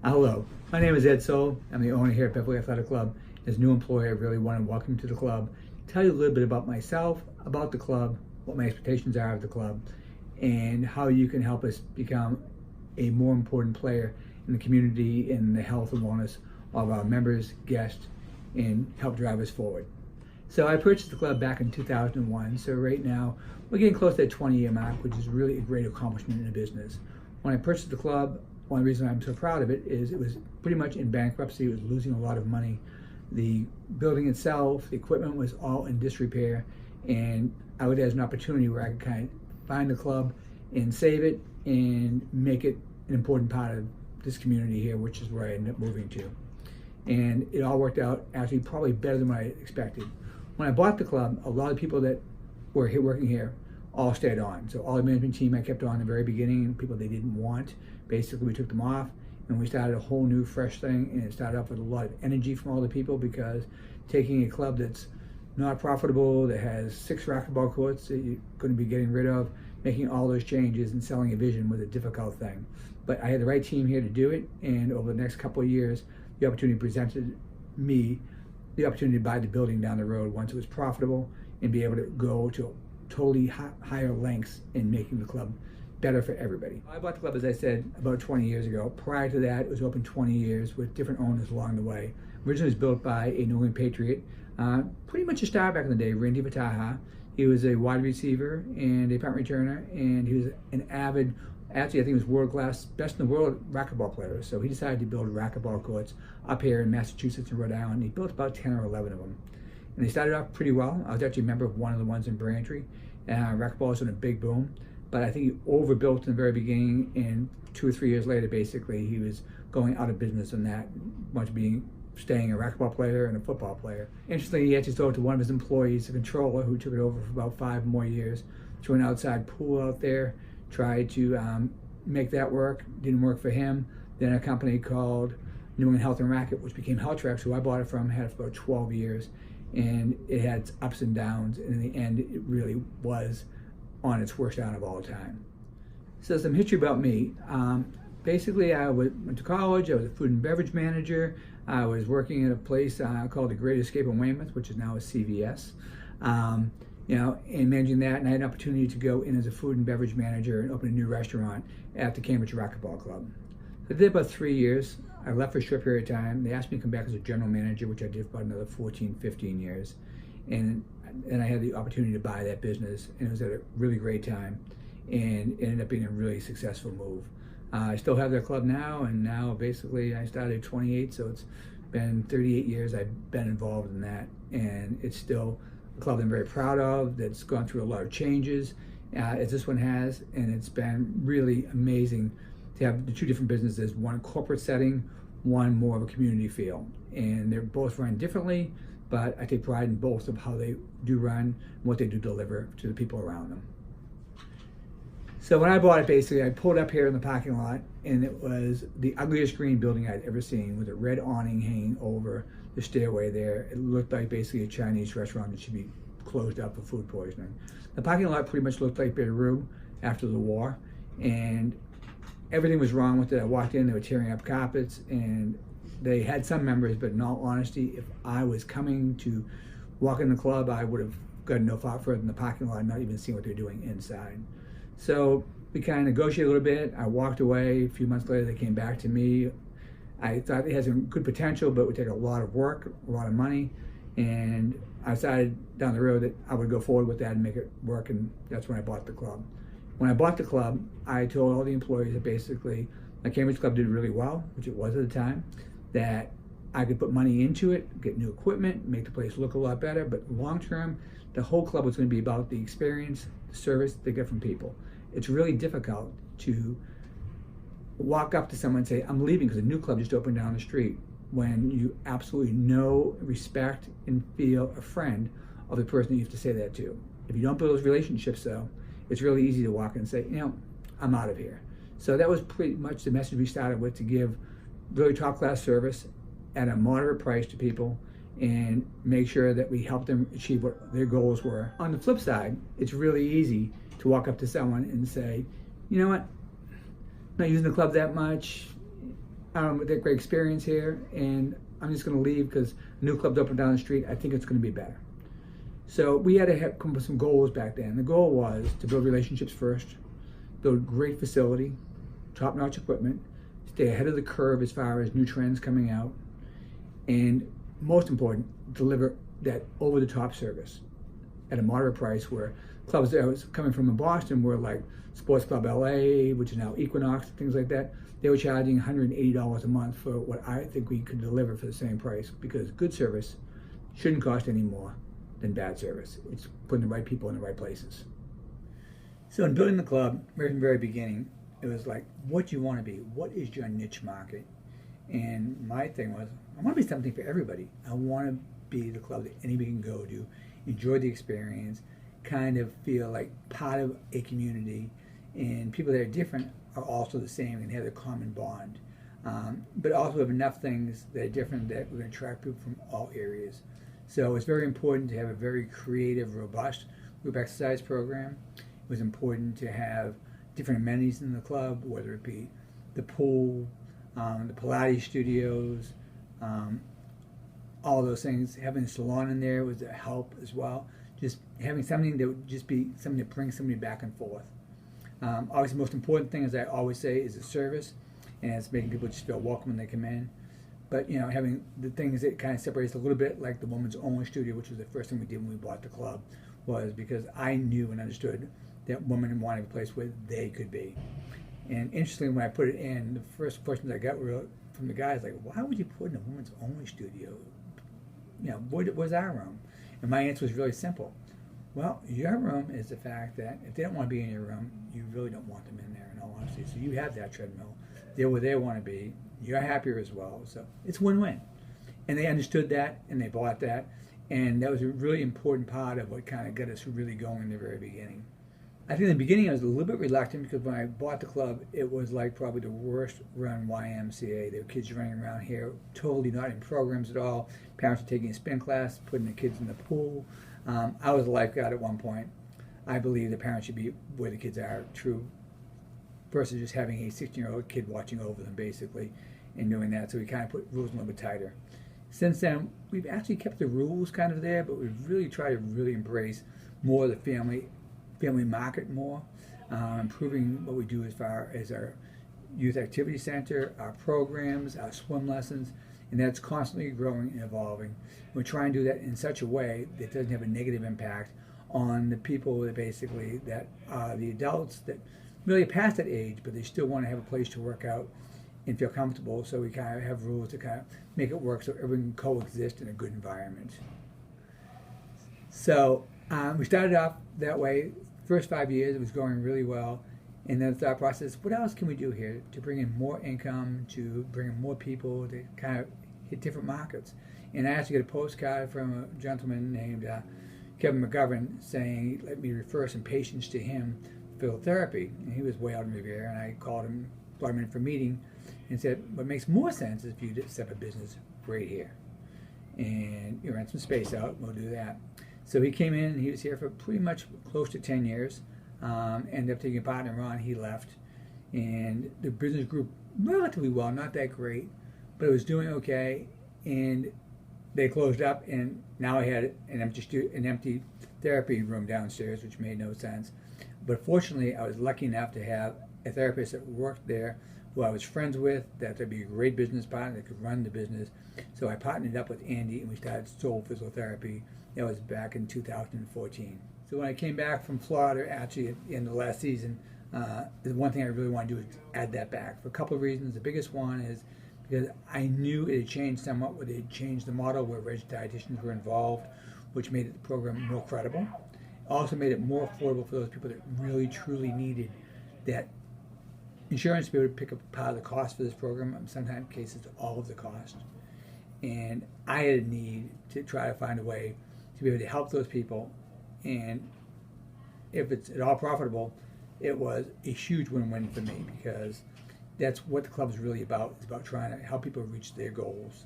Hello, my name is Ed Soul. I'm the owner here at Beverly Athletic Club. As a new employee, I really want to welcome you to the club, tell you a little bit about myself, about the club, what my expectations are of the club, and how you can help us become a more important player in the community, in the health and wellness of our members, guests, and help drive us forward. So I purchased the club back in 2001. So right now we're getting close to that 20-year mark, which is really a great accomplishment in a business. When I purchased the club, one reason I'm so proud of it is it was pretty much in bankruptcy. It was losing a lot of money. The building itself, the equipment was all in disrepair, and I would have an opportunity where I could kind of find the club and save it and make it an important part of this community here, which is where I ended up moving to. And it all worked out actually probably better than what I expected. When I bought the club, a lot of people that were here working here all stayed on. So all the management team I kept on in the very beginning, and people they didn't want, basically we took them off and we started a whole new fresh thing, and it started off with a lot of energy from all the people, because taking a club that's not profitable, that has 6 racquetball courts that you're going to be getting rid of, making all those changes and selling a vision was a difficult thing. But I had the right team here to do it, and over the next couple of years, the opportunity presented me the opportunity to buy the building down the road once it was profitable and be able to go to totally higher lengths in making the club better for everybody. I bought the club, as I said, about 20 years ago. Prior to that, it was open 20 years with different owners along the way. Originally, it was built by a New England Patriot, pretty much a star back in the day, Randy Vataha. He was a wide receiver and a punt returner, and he was an avid, actually I think he was world-class, best in the world racquetball player. So he decided to build racquetball courts up here in Massachusetts and Rhode Island. He built about 10 or 11 of them. And they started off pretty well. I was actually a member of one of the ones in Braintree. Racquetball was in a big boom, but I think he overbuilt in the very beginning, and 2 or 3 years later, basically, he was going out of business on that, much staying a racquetball player and a football player. Interestingly, he actually sold it to one of his employees, a controller, who took it over for about 5 more years, to an outside pool out there, tried to make that work, didn't work for him. Then a company called New England Health and Racket, which became Heltrax, who I bought it from, had it for about 12 years. And it had its ups and downs, and in the end, it really was on its worst down of all time. So some history about me. Basically, I went to college. I was a food and beverage manager. I was working at a place called the Great Escape in Weymouth, which is now a CVS. And managing that, and I had an opportunity to go in as a food and beverage manager and open a new restaurant at the Cambridge Racquetball Club. So I did about 3 years. I left for a short period of time. They asked me to come back as a general manager, which I did for about another 14, 15 years. And I had the opportunity to buy that business, and it was at a really great time, and it ended up being a really successful move. I still have their club now, and now basically I started at 28, so it's been 38 years I've been involved in that, and it's still a club I'm very proud of, that's gone through a lot of changes, as this one has, and it's been really amazing to have the 2 different businesses, one corporate setting, one more of a community feel. And they're both run differently, but I take pride in both of how they do run and what they do deliver to the people around them. So when I bought it, basically, I pulled up here in the parking lot, and it was the ugliest green building I'd ever seen, with a red awning hanging over the stairway there. It looked like basically a Chinese restaurant that should be closed up for food poisoning. The parking lot pretty much looked like Beirut after the war, and everything was wrong with it. I walked in, they were tearing up carpets, and they had some members, but in all honesty, if I was coming to walk in the club, I would have gotten no far further than the parking lot and not even seen what they're doing inside. So we kind of negotiated a little bit. I walked away. A few months later, they came back to me. I thought it had some good potential, but it would take a lot of work, a lot of money, and I decided down the road that I would go forward with that and make it work, and that's when I bought the club. When I bought the club, I told all the employees that basically my Cambridge club did really well, which it was at the time, that I could put money into it, get new equipment, make the place look a lot better, but long term, the whole club was going to be about the experience, the service they get from people. It's really difficult to walk up to someone and say, I'm leaving because a new club just opened down the street, when you absolutely know, respect, and feel a friend of the person that you have to say that to. If you don't build those relationships, though, it's really easy to walk in and say, I'm out of here. So that was pretty much the message we started with, to give really top-class service at a moderate price to people and make sure that we help them achieve what their goals were. On the flip side, it's really easy to walk up to someone and say, you know what, I'm not using the club that much, They had great experience here, and I'm just going to leave because a new club's open down the street. I think it's going to be better. So we had to come up with some goals back then. The goal was to build relationships first, build a great facility, top-notch equipment, stay ahead of the curve as far as new trends coming out, and most important, deliver that over-the-top service at a moderate price, where clubs that I was coming from in Boston were like Sports Club LA, which is now Equinox, things like that. They were charging $180 a month for what I think we could deliver for the same price, because good service shouldn't cost any more than bad service. It's putting the right people in the right places. So in building the club, right from the very beginning, it was like, what do you want to be? What is your niche market? And my thing was, I want to be something for everybody. I want to be the club that anybody can go to, enjoy the experience, kind of feel like part of a community, and people that are different are also the same and have a common bond. But also have enough things that are different that we're going to attract people from all areas. So it's very important to have a very creative, robust group exercise program. It was important to have different amenities in the club, whether it be the pool, the Pilates studios, all those things. Having a salon in there was a help as well. Just having something that would just be something that brings somebody back and forth. Always the most important thing, as I always say, is the service, and it's making people just feel welcome when they come in. But having the things that kind of separates a little bit, like the women's only studio, which was the first thing we did when we bought the club, was because I knew and understood that women wanted a place where they could be. And interestingly, when I put it in, the first questions I got were from the guys like, "Why would you put in a women's only studio? Where's our room?" And my answer was really simple. Well, your room is the fact that if they don't want to be in your room, you really don't want them in there, in all honesty. So you have that treadmill. They're where they want to be. You're happier as well. So it's win-win. And they understood that, and they bought that. And that was a really important part of what kind of got us really going in the very beginning. I think in the beginning I was a little bit reluctant, because when I bought the club, it was like probably the worst run YMCA. There were kids running around here, totally not in programs at all. Parents were taking a spin class, putting the kids in the pool. I was a lifeguard at one point. I believe the parents should be where the kids are, true, versus just having a 16-year-old kid watching over them, basically, and doing that. So we kind of put rules a little bit tighter. Since then, we've actually kept the rules kind of there, but we've really tried to really embrace more of the family market more, improving what we do as far as our youth activity center, our programs, our swim lessons, and that's constantly growing and evolving. We're trying to do that in such a way that doesn't have a negative impact on the people that basically, that are the adults that really are past that age, but they still want to have a place to work out and feel comfortable. So we kind of have rules to kind of make it work so everyone can coexist in a good environment. So we started off that way. First 5 years, it was going really well. And then the thought process, what else can we do here to bring in more income, to bring in more people, to kind of hit different markets? And I actually got a postcard from a gentleman named Kevin McGovern saying, let me refer some patients to him for therapy. And he was way out in Riviera, and I called him, brought him in for a meeting, and said, what makes more sense is for you to set up a business right here. And you rent some space out, we'll do that. So he came in, and he was here for pretty much close to 10 years. Ended up taking a partner on, he left. And the business grew relatively well, not that great, but it was doing okay. And they closed up, and now I had an empty therapy room downstairs, which made no sense. But fortunately, I was lucky enough to have a therapist that worked there who I was friends with, that would be a great business partner that could run the business. So I partnered up with Andy, and we started Soul Physical Therapy. That was back in 2014. So when I came back from Florida, actually at the end of the last season, the one thing I really want to do is add that back for a couple of reasons. The biggest one is because I knew it had changed somewhat, where they had changed the model where registered dietitians were involved, which made the program more credible. Also made it more affordable for those people that really, truly needed that insurance to be able to pick up part of the cost for this program, in sometimes cases all of the cost. And I had a need to try to find a way to be able to help those people. And if it's at all profitable, it was a huge win-win for me, because that's what the club is really about. It's about trying to help people reach their goals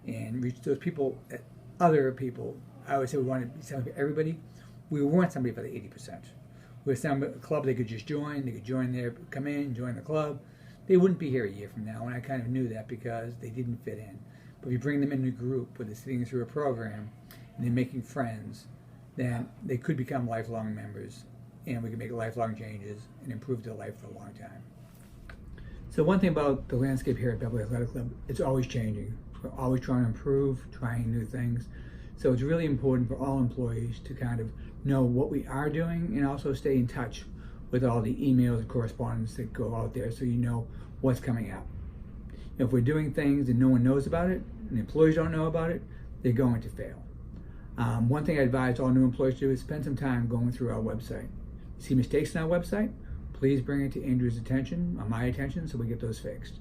and reach those people, other people. I always say we wanted to be something for everybody. We weren't somebody for the 80%. We were a club they could just join. They could join there, come in, join the club, they wouldn't be here a year from now, and I kind of knew that because they didn't fit in. But if you bring them in a group where they're sitting through a program and they're making friends, then they could become lifelong members, and we can make lifelong changes and improve their life for a long time. So one thing about the landscape here at Beverly Athletic Club, it's always changing. We're always trying to improve, trying new things. So it's really important for all employees to kind of know what we are doing and also stay in touch with all the emails and correspondence that go out there so you know what's coming up. If we're doing things and no one knows about it, and the employees don't know about it, they're going to fail. One thing I advise all new employees to do is spend some time going through our website. You see mistakes in our website? Please bring it to Andrew's attention, or my attention, so we get those fixed.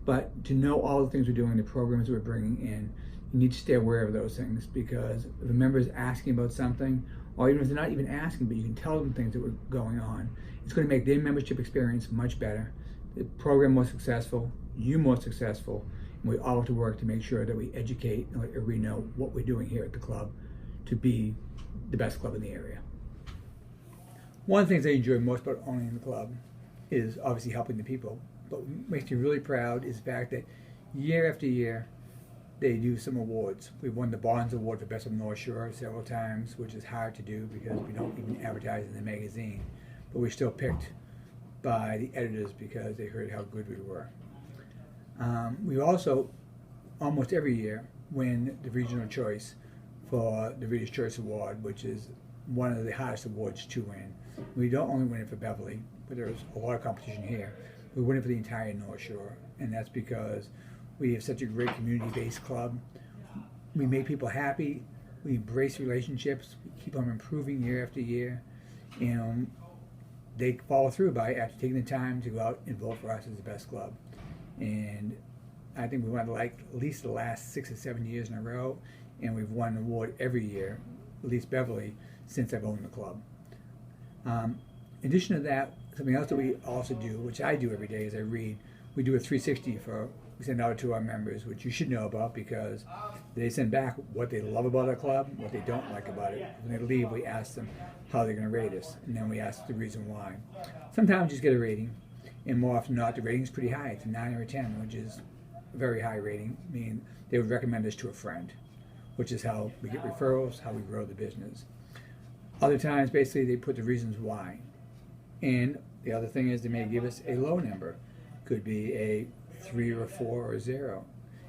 But to know all the things we're doing, the programs we're bringing in, you need to stay aware of those things, because if a member is asking about something, or even if they're not even asking, but you can tell them things that were going on, it's going to make their membership experience much better, the program more successful, you more successful, and we all have to work to make sure that we educate and let everybody know what we're doing here at the club to be the best club in the area. One of the things I enjoy most about owning the club is obviously helping the people, but what makes me really proud is the fact that year after year they do some awards. We've won the Bonds Award for Best of North Shore several times, which is hard to do because we don't even advertise in the magazine, but we're still picked by the editors because they heard how good we were. We also, almost every year, win the regional choice for the Reader's Choice Award, which is one of the hardest awards to win. We don't only win it for Beverly, but there's a lot of competition here. We win it for the entire North Shore, and that's because we have such a great community-based club. We make people happy, we embrace relationships, we keep them improving year after year, and they follow through by actually taking the time to go out and vote for us as the best club. And I think we won like at least the last 6 or 7 years in a row, and we've won an award every year, at least Beverly, since I've owned the club. In addition to that, something else that we also do, which I do every day, is I read. We do a 360 we send out to our members, which you should know about because they send back what they love about our club, what they don't like about it. When they leave, we ask them how they're going to rate us, and then we ask the reason why. Sometimes you just get a rating, and more often than not, the rating's pretty high. It's a 9 or a 10, which is a very high rating. I mean, they would recommend us to a friend, which is how we get referrals, how we grow the business. Other times, basically, they put the reasons why. And the other thing is they may give us a low number. Could be a 3 or a 4 or a 0.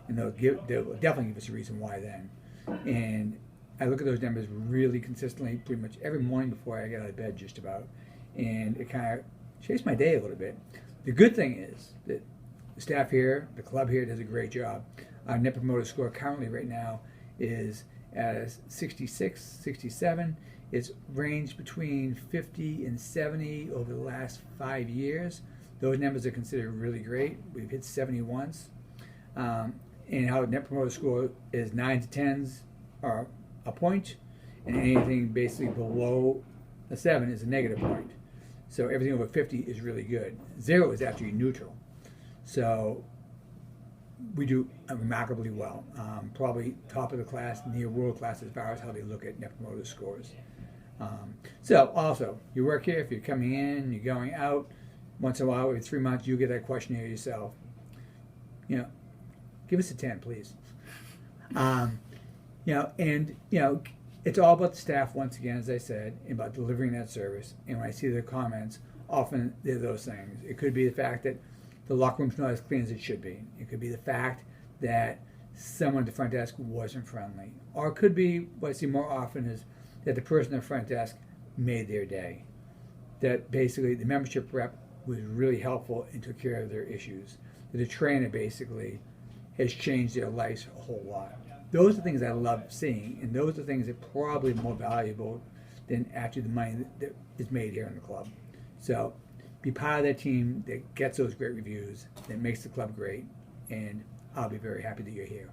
And they'll definitely give us a reason why then. And I look at those numbers really consistently, pretty much every morning before I get out of bed, just about. And it kind of shapes my day a little bit. The good thing is that the staff here, the club here, does a great job. Our Net Promoter Score currently right now is at a 66, 67. It's ranged between 50 and 70 over the last 5 years. Those numbers are considered really great. We've hit 70 once. And how Net Promoter Score is 9 to 10s are a point, and anything basically below a 7 is a negative point. So everything over 50 is really good. 0 is actually neutral. So we do remarkably well. Probably top of the class, near world class as far as how they look at Net Promoter Scores. So also, you work here, if you're coming in, you're going out, once in a while, every 3 months, you get that questionnaire yourself. You know, give us a 10, please. It's all about the staff, once again, as I said, about delivering that service. And when I see their comments, often they're those things. It could be the fact that the locker room's not as clean as it should be. It could be the fact that someone at the front desk wasn't friendly. Or it could be, what I see more often is that the person at the front desk made their day. That basically the membership rep was really helpful and took care of their issues. That the trainer basically has changed their lives a whole lot. Those are things I love seeing, and those are things that are probably more valuable than actually the money that is made here in the club. So be part of that team that gets those great reviews, that makes the club great, and I'll be very happy that you're here.